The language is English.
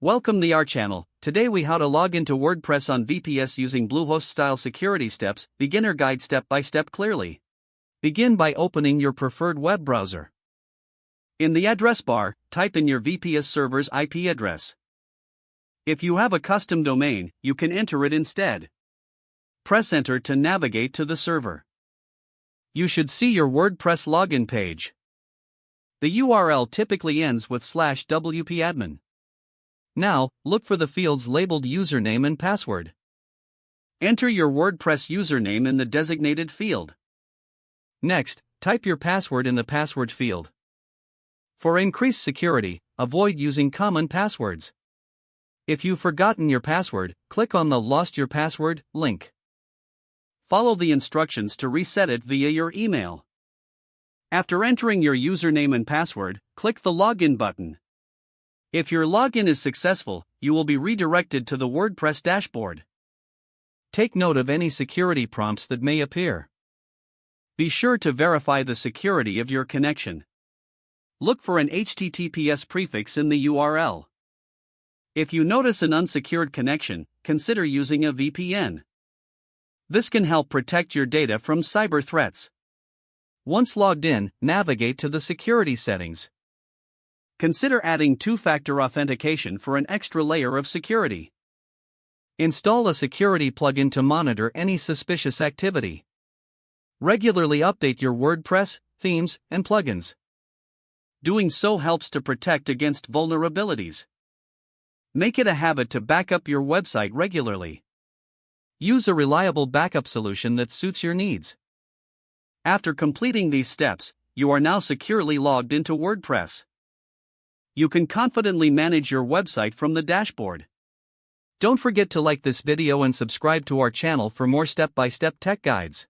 Welcome to our channel. Today we how to log into WordPress on VPS using Bluehost-style security steps, beginner guide step by step clearly. Begin by opening your preferred web browser. In the address bar, type in your VPS server's IP address. If you have a custom domain, you can enter it instead. Press enter to navigate to the server. You should see your WordPress login page. The URL typically ends with /wp-admin. Now, look for the fields labeled username and password. Enter your WordPress username in the designated field. Next, type your password in the password field. For increased security, avoid using common passwords. If you've forgotten your password, click on the Lost Your Password link. Follow the instructions to reset it via your email. After entering your username and password, click the Login button. If your login is successful, you will be redirected to the WordPress dashboard. Take note of any security prompts that may appear. Be sure to verify the security of your connection. Look for an HTTPS prefix in the URL. If you notice an unsecured connection, consider using a VPN. This can help protect your data from cyber threats. Once logged in, navigate to the security settings. Consider adding two-factor authentication for an extra layer of security. Install a security plugin to monitor any suspicious activity. Regularly update your WordPress, themes, and plugins. Doing so helps to protect against vulnerabilities. Make it a habit to back up your website regularly. Use a reliable backup solution that suits your needs. After completing these steps, you are now securely logged into WordPress. You can confidently manage your website from the dashboard. Don't forget to like this video and subscribe to our channel for more step-by-step tech guides.